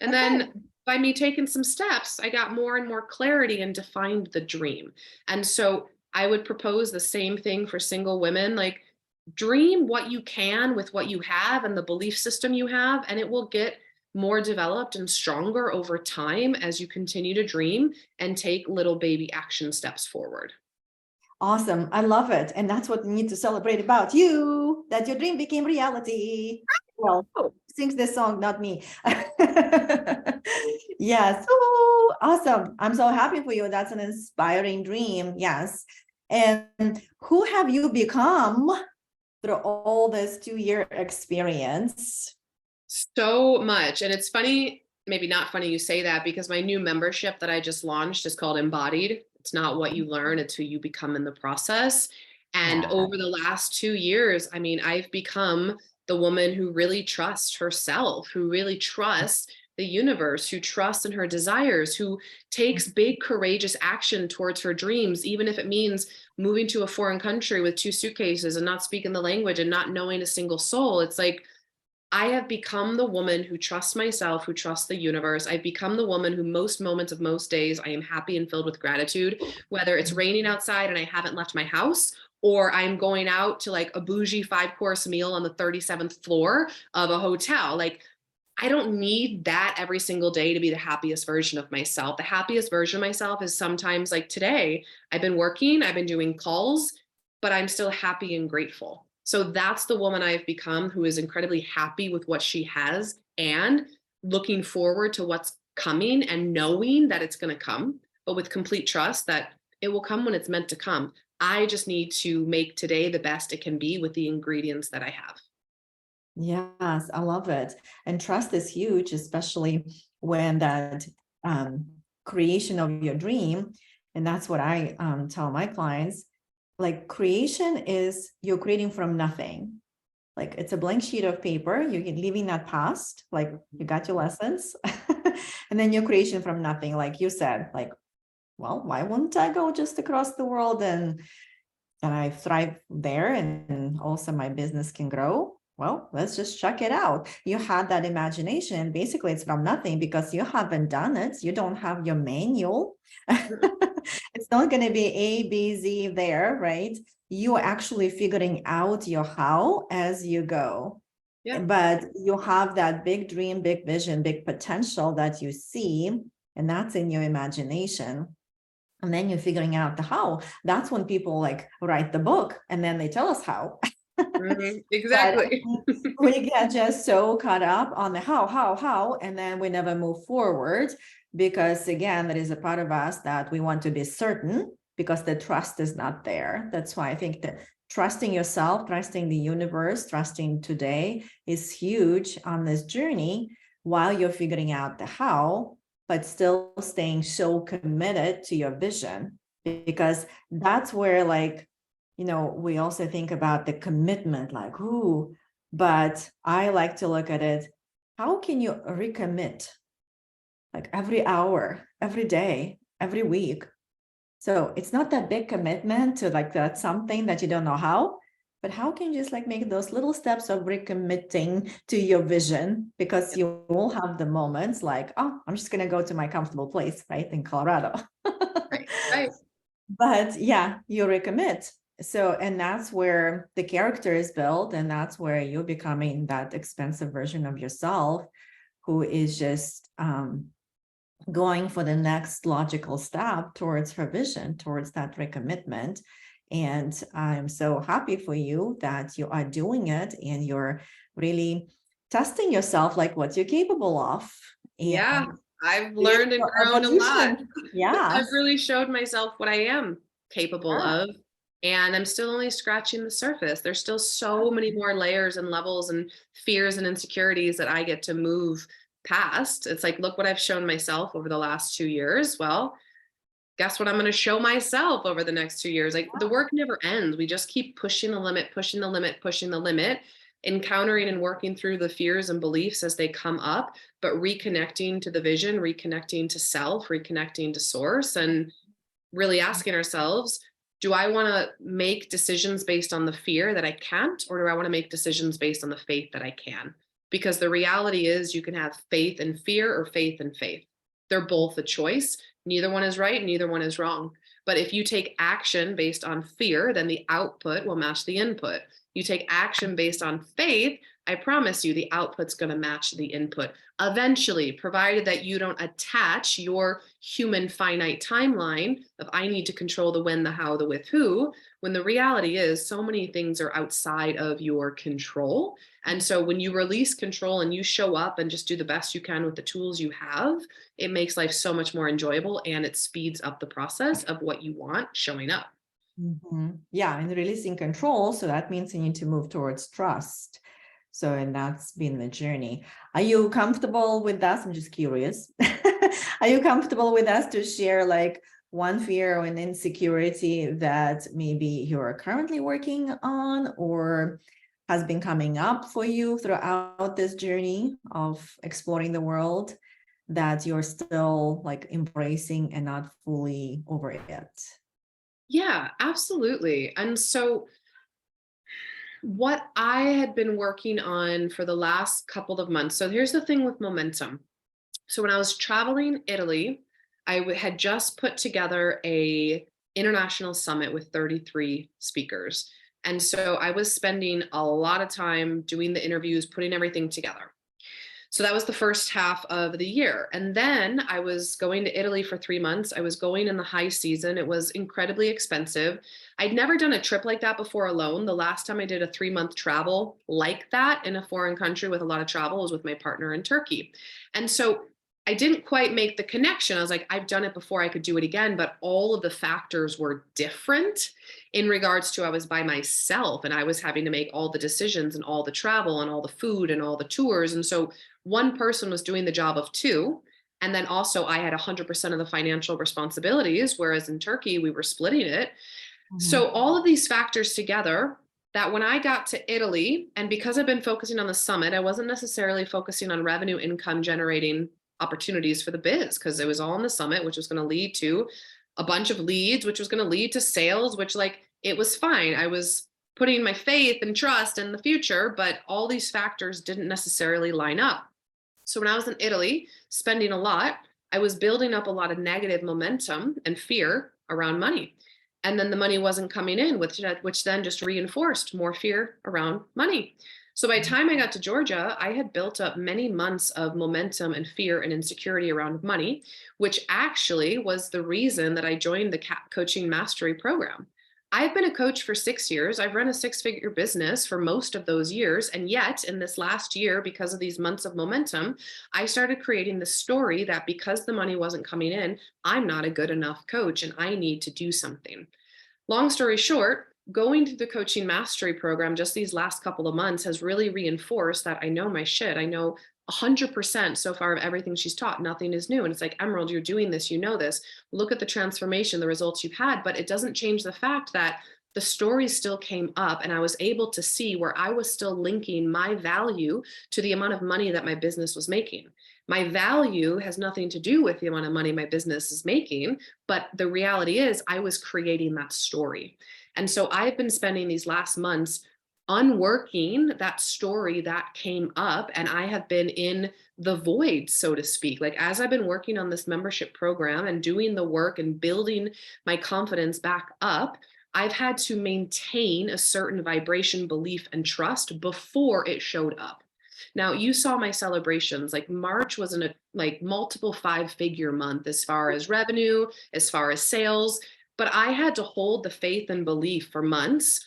B: And
A: that's it.
B: then by me taking some steps, I got more and more clarity and defined the dream. And so I would propose the same thing for single women. Like, dream what you can with what you have and the belief system you have, and it will get more developed and stronger over time as you continue to dream and take little baby action steps forward.
A: Awesome. I love it. And that's what we need to celebrate about you, that your dream became reality. Well,
B: Oh,
A: sings this song, not me. Yes. So awesome. I'm so happy for you. That's an inspiring dream. Yes. And who have you become through all this 2-year experience?
B: so much. And it's funny, maybe not funny you say that, because my new membership that I just launched is called Embodied. It's not what you learn, it's who you become in the process. And
A: Yeah.
B: over the last 2 years, I mean, I've become the woman who really trusts herself, who really trusts the universe, who trusts in her desires, who takes big, courageous action towards her dreams, even if it means moving to a foreign country with 2 suitcases and not speaking the language and not knowing a single soul. It's like, I have become the woman who trusts myself, who trusts the universe. I've become the woman who most moments of most days I am happy and filled with gratitude, whether it's raining outside and I haven't left my house, or I'm going out to like a bougie 5 course meal on the 37th floor of a hotel. Like, I don't need that every single day to be the happiest version of myself. The happiest version of myself is sometimes like today, I've been working, I've been doing calls, but I'm still happy and grateful. So that's the woman I've become, who is incredibly happy with what she has and looking forward to what's coming and knowing that it's going to come, but with complete trust that it will come when it's meant to come. I just need to make today the best it can be with the ingredients that I have.
A: Yes, I love it. And trust is huge, especially when that creation of your dream. And that's what I tell my clients. Like creation is you're creating from nothing. Like it's a blank sheet of paper. You're leaving that past, like you got your lessons. And then your creation from nothing, like you said, like, well, why wouldn't I go just across the world and I thrive there and also my business can grow? Well, let's just check it out. You had that imagination. Basically, it's from nothing because you haven't done it. You don't have your manual. It's not going to be A, B, Z there, right? You're actually figuring out your how as you go.
B: Yeah.
A: But you have that big dream, big vision, big potential that you see, and that's in your imagination. And then you're figuring out the how. That's when people like write the book and then they tell us how. But
B: Exactly.
A: we get just so caught up on the how, and then we never move forward because again, there is a part of us that we want to be certain because the trust is not there. That's why I think that trusting yourself, trusting the universe, trusting today is huge on this journey while you're figuring out the how, but still staying so committed to your vision because that's where like, we also think about the commitment, like, ooh, but I like to look at it. How can you recommit? Like every hour, every day, every week. So it's not that big commitment to like that something that you don't know how, but how can you just like make those little steps of recommitting to your vision? Because you will have the moments like, oh, I'm just going to go to my comfortable place, right? In Colorado.
B: Right. Right.
A: But yeah, you recommit. So, and that's where the character is built, and that's where you're becoming that expensive version of yourself who is just going for the next logical step towards her vision, towards that recommitment. And I'm so happy for you that you are doing it and you're really testing yourself like what you're capable of. And
B: Yeah. I've
A: It's
B: learned and
A: your
B: grown a lot.
A: evolution.
B: I've
A: Yes.
B: really showed myself what I am capable
A: Sure.
B: of. And I'm still only scratching the surface. There's still so many more layers and levels and fears and insecurities that I get to move past. It's like, look what I've shown myself over the last 2 years. Well, guess what I'm going to show myself over the next 2 years? Like the work never ends. We just keep pushing the limit, pushing the limit, pushing the limit, encountering and working through the fears and beliefs as they come up, but reconnecting to the vision, reconnecting to self, reconnecting to source, and really asking ourselves, do I want to make decisions based on the fear that I can't, or do I want to make decisions based on the faith that I can? Because the reality is you can have faith and fear or faith and faith. They're both a choice. Neither one is right, neither one is wrong. But if you take action based on fear, then the output will match the input. You take action based on faith, I promise you the output's going to match the input eventually, provided that you don't attach your human finite timeline of I need to control the when, the how, the with who, when the reality is so many things are outside of your control. And so when you release control and you show up and just do the best you can with the tools you have, it makes life so much more enjoyable and it speeds up the process of what you want showing up.
A: Yeah, and releasing control. So that means you need to move towards trust. So, and that's been the journey. Are you comfortable with that? I'm just curious. Are you comfortable with us to share like one fear or an insecurity that maybe you're currently working on or has been coming up for you throughout this journey of exploring the world that you're still like embracing and not fully over it?
B: Yeah, absolutely. And so what I had been working on for the last couple of months. So here's the thing with momentum. So when I was traveling Italy, had just put together a international summit with 33 speakers. And so I was spending a lot of time doing the interviews, putting everything together. So that was the first half of the year. And then I was going to Italy for 3 months. I was going in the high season. It was incredibly expensive. I'd never done a trip like that before alone. The last time I did a 3-month travel like that in a foreign country with a lot of travel was with my partner in Turkey. And so I didn't quite make the connection. I was like, I've done it before, I could do it again. But all of the factors were different in regards to I was by myself and I was having to make all the decisions and all the travel and all the food and all the tours. And so one person was doing the job of two. And then also I had 100% of the financial responsibilities, whereas in Turkey, we were splitting it.
A: Mhm.
B: So all of these factors together, that when I got to Italy, and because I've been focusing on the summit, I wasn't necessarily focusing on revenue income generating opportunities for the biz because it was all in the summit, which was going to lead to a bunch of leads, which was going to lead to sales, which like it was fine. I was putting my faith and trust in the future, but all these factors didn't necessarily line up. So when I was in Italy spending a lot, I was building up a lot of negative momentum and fear around money. And then the money wasn't coming in, which then just reinforced more fear around money. So by the time I got to Georgia, I had built up many months of momentum and fear and insecurity around money, which actually was the reason that I joined the coaching mastery program. I've been a coach for 6 years. I've run a 6-figure business for most of those years. And yet, in this last year, because of these months of momentum, I started creating the story that because the money wasn't coming in, I'm not a good enough coach and I need to do something. Long story short, going to the coaching mastery program just these last couple of months has really reinforced that I know my shit. I know 100% so far of everything she's taught. Nothing is new. And it's like, Emerald, you're doing this, you know this. Look at the transformation, the results you've had. But it doesn't change the fact that the stories still came up and I was able to see where I was still linking my value to the amount of money that my business was making. My value has nothing to do with the amount of money my business is making, but the reality is I was creating that story. And so I've been spending these last months unworking that story that came up, and I have been in the void, so to speak. Like as I've been working on this membership program and doing the work and building my confidence back up, I've had to maintain a certain vibration, belief, and trust before it showed up. Now, you saw my celebrations. Like March was in a like multiple 5-figure month as far as revenue, as far as sales, but I had to hold the faith and belief for months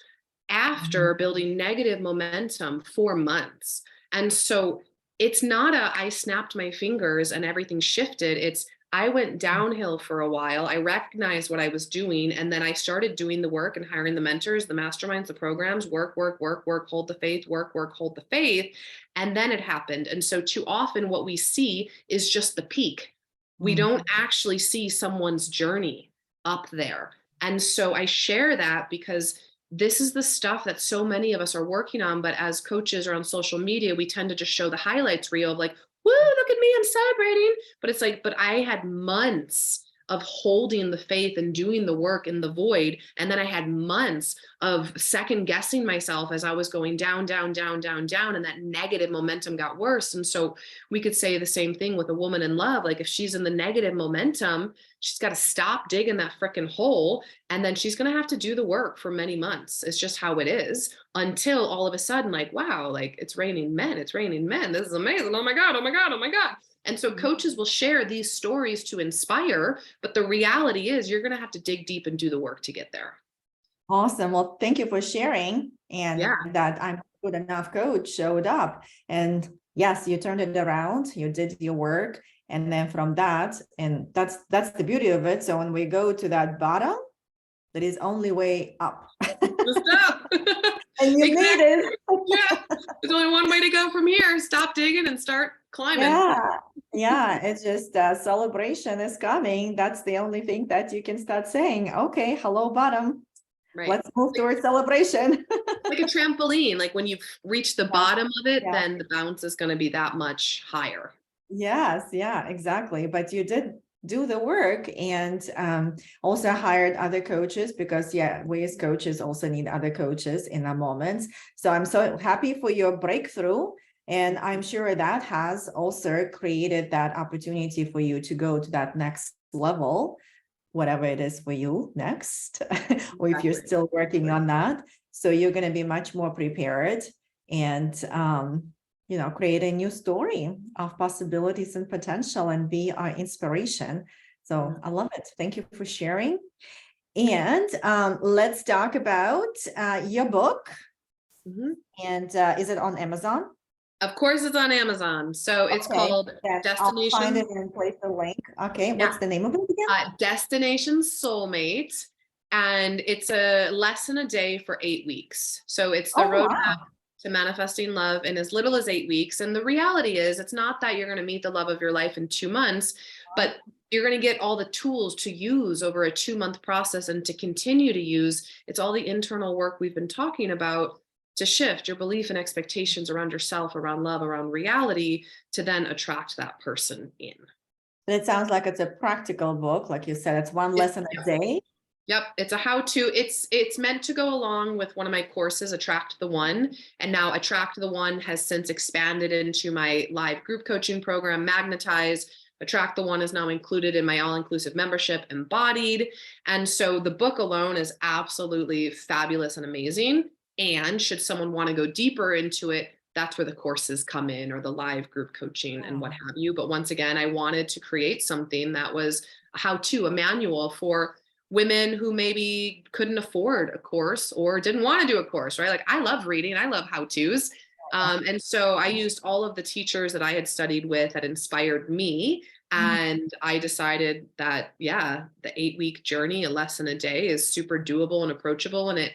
B: after building negative momentum for months. And so it's not I snapped my fingers and everything shifted. It's I went downhill for a while. I recognized what I was doing. And then I started doing the work and hiring the mentors, the masterminds, the programs, work, hold the faith, work, hold the faith. And then it happened. And so too often what we see is just the peak. We
A: Mm.
B: don't actually see someone's journey up there. And so I share that because this is the stuff that so many of us are working on. But as coaches or on social media, we tend to just show the highlights reel of like, woo, look at me, I'm celebrating. But it's like, but I had months of holding the faith and doing the work in the void. And then I had months of second guessing myself as I was going down, down, down, down, down. And that negative momentum got worse. And so we could say the same thing with a woman in love. Like if she's in the negative momentum, she's got to stop digging that freaking hole. And then she's going to have to do the work for many months. It's just how it is until all of a sudden, like, wow, like it's raining men. It's raining men. This is amazing. Oh my God. Oh my God. Oh my God. And so coaches will share these stories to inspire, but the reality is you're going to have to dig deep and do the work to get there.
A: Awesome. Well, thank you for sharing, and
B: Yeah.
A: that I'm a good enough coach showed up. And yes, you turned it around, you did your work. And then from that, and that's the beauty of it. So when we go to that bottom, there is only way up.
B: Just stop.
A: And you made it.
B: Yeah. There's only one way to go from here. Stop digging and start climbing.
A: Yeah. Yeah. It's just celebration is coming. That's the only thing that you can start saying. Okay, hello, bottom.
B: Right.
A: Let's move towards celebration.
B: Like a trampoline. Like when you've reached the
A: Yeah.
B: bottom of it,
A: Yeah.
B: then the bounce is going to be that much higher.
A: Yes, yeah, exactly. But you did do the work, and also hired other coaches, because yeah, we as coaches also need other coaches in our moments. So I'm so happy for your breakthrough. And I'm sure that has also created that opportunity for you to go to that next level, whatever it is for you next, or if you're
B: Exactly.
A: still working on that. So you're going to be much more prepared, and create a new story of possibilities and potential, and be our inspiration. So I love it. Thank you for sharing. And let's talk about your book.
B: Mhm.
A: And is it on Amazon?
B: Of course, it's on Amazon. So it's
A: Okay,
B: called
A: then I'll find
B: Destination.
A: it and place the link. Okay,
B: Yeah.
A: what's the name of it again?
B: Destination Soulmate. And it's a lesson a day for 8 weeks. So it's the
A: Oh,
B: roadmap
A: wow.
B: to manifesting love in as little as 8 weeks. And the reality is, it's not that you're going to meet the love of your life in 2 months, but you're going to get all the tools to use over a 2-month process and to continue to use. It's all the internal work we've been talking about to shift your belief and expectations around yourself, around love, around reality, to then attract that person in.
A: But it sounds like it's a practical book. Like you said, it's one lesson a day.
B: Yep, it's a how-to. It's meant to go along with one of my courses, Attract the One, and now Attract the One has since expanded into my live group coaching program, Magnetized. Attract the One is now included in my all-inclusive membership, Embodied. And so the book alone is absolutely fabulous and amazing. And should someone want to go deeper into it, that's where the courses come in, or the live group coaching and what have you. But once again, I wanted to create something that was a how-to, a manual for women who maybe couldn't afford a course or didn't want to do a course, right? Like I love reading, I love how-tos. And so I used all of the teachers that I had studied with that inspired me. And I decided that, yeah, the 8-week journey, a lesson a day, is super doable and approachable. And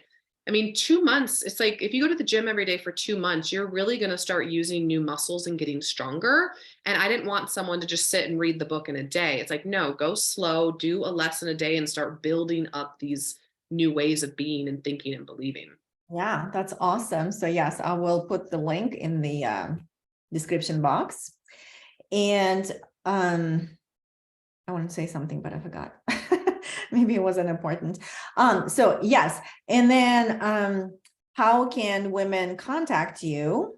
B: 2 months, it's like if you go to the gym every day for 2 months, you're really going to start using new muscles and getting stronger. And I didn't want someone to just sit and read the book in a day. It's like, no, go slow, do a lesson a day, and start building up these new ways of being and thinking and believing.
A: Yeah, that's awesome. So yes, I will put the link in the description box. And I want to say something, but I forgot. Maybe it wasn't important. So yes, and then how can women contact you?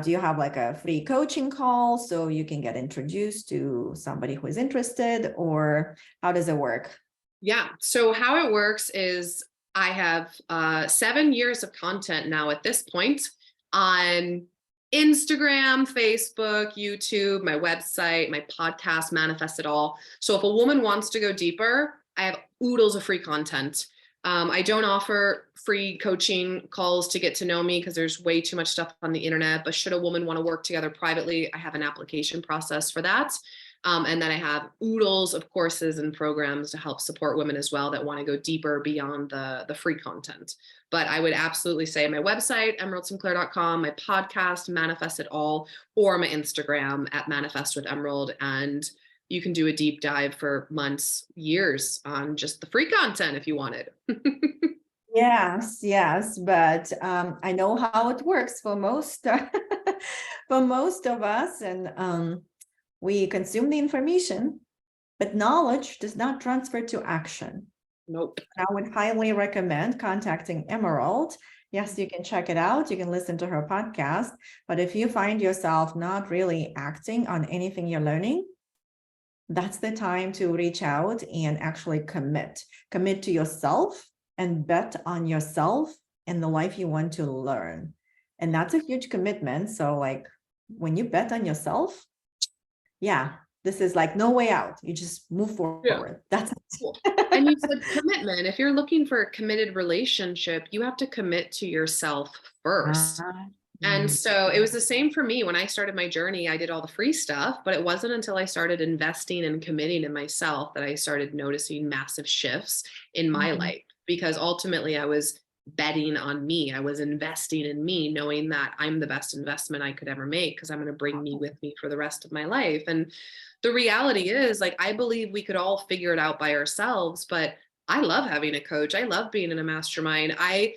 A: Do you have like a free coaching call so you can get introduced to somebody who is interested, or how does it work?
B: Yeah. So how it works is I have 7 years of content now at this point on Instagram, Facebook, YouTube, my website, my podcast, Manifest It All. So if a woman wants to go deeper, I have oodles of free content. I don't offer free coaching calls to get to know me because there's way too much stuff on the internet. But should a woman want to work together privately, I have an application process for that. And then I have oodles of courses and programs to help support women as well that want to go deeper beyond the free content. But I would absolutely say my website, emeraldsinclair.com, my podcast, Manifest It All, or my Instagram at Manifest with Emerald. And you can do a deep dive for months, years on just the free content if you wanted.
A: Yes, yes, but I know how it works for most for most of us, and we consume the information, but knowledge does not transfer to action.
B: Nope.
A: I would highly recommend contacting Emerald. Yes, you can check it out. You can listen to her podcast, but if you find yourself not really acting on anything you're learning, that's the time to reach out and actually commit to yourself and bet on yourself and the life you want to learn. And that's a huge commitment. So like when you bet on yourself, yeah, this is like no way out. You just move forward.
B: Yeah.
A: That's
B: Cool. And you said commitment. If you're looking for a committed relationship, you have to commit to yourself first. And so it was the same for me when I started my journey. I did all the free stuff, but it wasn't until I started investing and committing to myself that I started noticing massive shifts in my life, because ultimately I was betting on me. I was investing in me, knowing that I'm the best investment I could ever make because I'm going to bring me with me for the rest of my life. And the reality is, like, I believe we could all figure it out by ourselves, but I love having a coach. I love being in a mastermind. I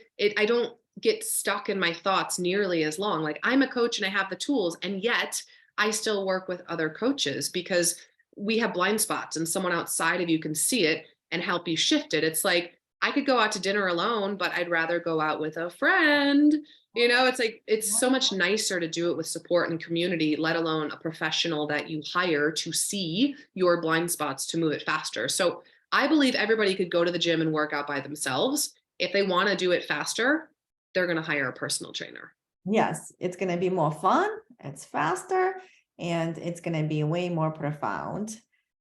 B: don't get stuck in my thoughts nearly as long. Like, I'm a coach and I have the tools, and yet I still work with other coaches because we have blind spots and someone outside of you can see it and help you shift it. It's like I could go out to dinner alone, but I'd rather go out with a friend. You know, it's like it's so much nicer to do it with support and community, let alone a professional that you hire to see your blind spots to move it faster. So I believe everybody could go to the gym and work out by themselves. If they want to do it faster, they're going to hire a personal trainer.
A: Yes, it's going to be more fun, it's faster, and it's going to be way more profound.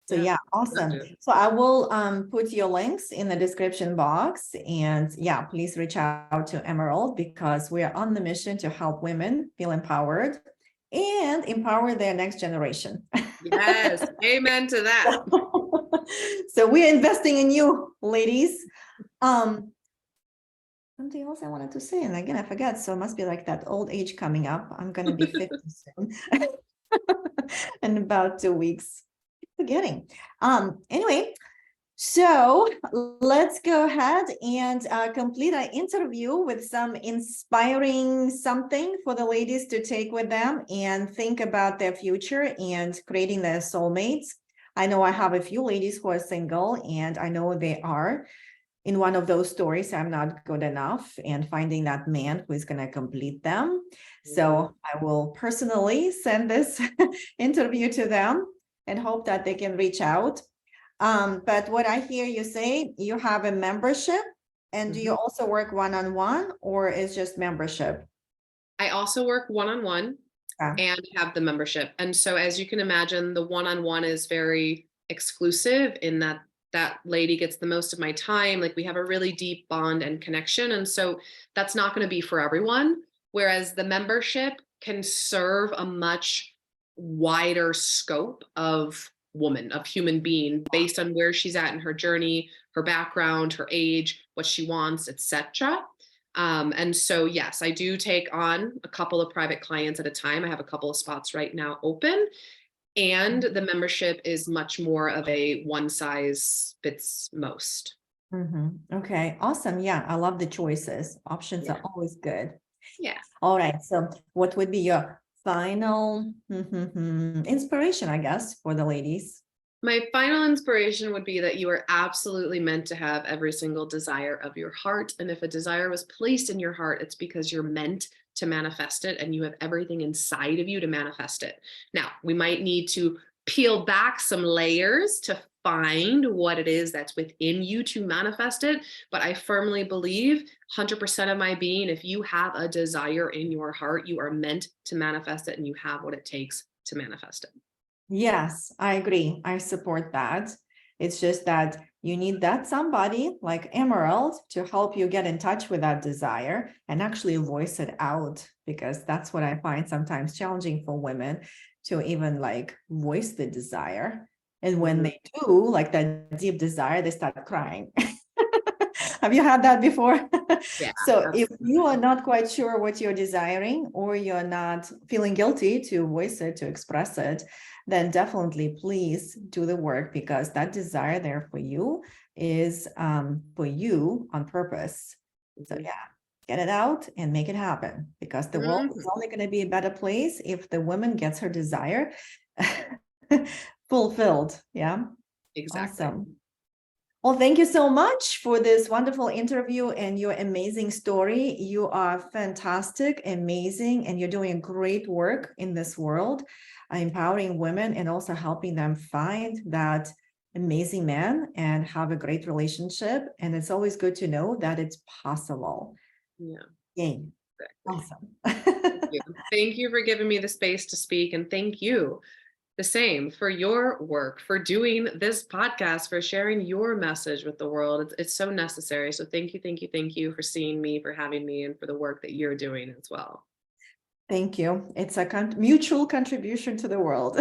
A: So yeah, awesome. So I will put your links in the description box, and yeah, please reach out to Emerald because we are on the mission to help women feel empowered and empower their next generation.
B: Yes, amen to that.
A: So we're investing in you, ladies. Something else I wanted to say, and again, I forgot. So it must be like that old age coming up. I'm going to be 50 soon in about 2 weeks. Forgetting. Anyway, so let's go ahead and complete our interview with some inspiring something for the ladies to take with them and think about their future and creating their soulmates. I know I have a few ladies who are single, and I know they are in one of those stories, I'm not good enough, and finding that man who is going to complete them. So I will personally send this interview to them and hope that they can reach out. But what I hear you say, you have a membership, and do you also work one-on-one, or is just membership?
B: I also work one-on-one and have the membership. And so as you can imagine, the one-on-one is very exclusive in that that lady gets the most of my time. Like, we have a really deep bond and connection. And so that's not going to be for everyone. Whereas the membership can serve a much wider scope of woman, of human being, based on where she's at in her journey, her background, her age, what she wants, etc. And so, yes, I do take on a couple of private clients at a time. I have a couple of spots right now open. And the membership is much more of a one size fits most.
A: Okay, awesome. Yeah, I love the choices. Options are always good.
B: Yeah.
A: All right. So what would be your final inspiration, I guess, for the ladies?
B: My final inspiration would be that you are absolutely meant to have every single desire of your heart. And if a desire was placed in your heart, it's because you're meant to manifest it, and you have everything inside of you to manifest it. Now, we might need to peel back some layers to find what it is that's within you to manifest it. But I firmly believe 100% of my being, if you have a desire in your heart, you are meant to manifest it, and you have what it takes to manifest it.
A: Yes, I agree. I support that. It's just that You need that somebody like Emerald to help you get in touch with that desire and actually voice it out, because that's what I find sometimes challenging for women, to even like voice the desire. And when they do, like that deep desire, they start crying. Have you had that before?
B: Yeah,
A: So if you are
B: absolutely.
A: not quite sure what you're desiring, or you're not feeling guilty to voice it, to express it, then definitely please do the work, because that desire there for you is for you on purpose. So
B: Mhm.
A: yeah, get it out and make it happen, because the world is
B: Mhm.
A: only going to be a better place if the woman gets her desire fulfilled. Yeah,
B: Exactly.
A: awesome. Well, thank you so much for this wonderful interview and your amazing story. You are fantastic, amazing, and you're doing great work in this world, empowering women and also helping them find that amazing man and have a great relationship. And it's always good to know that it's possible.
B: Yeah,
A: Yay.
B: exactly.
A: Awesome.
B: Thank you. Thank you for giving me the space to speak. And thank you the same for your work, for doing this podcast, for sharing your message with the world. It's so necessary. So thank you for seeing me, for having me, and for the work that you're doing as well.
A: Thank you. It's a mutual contribution to the world,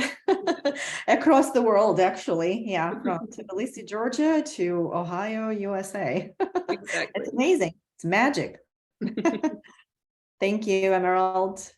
A: across the world, actually. Yeah, from Tbilisi, Georgia to Ohio, USA. It's
B: Exactly.
A: amazing. It's magic. Thank you, Emerald.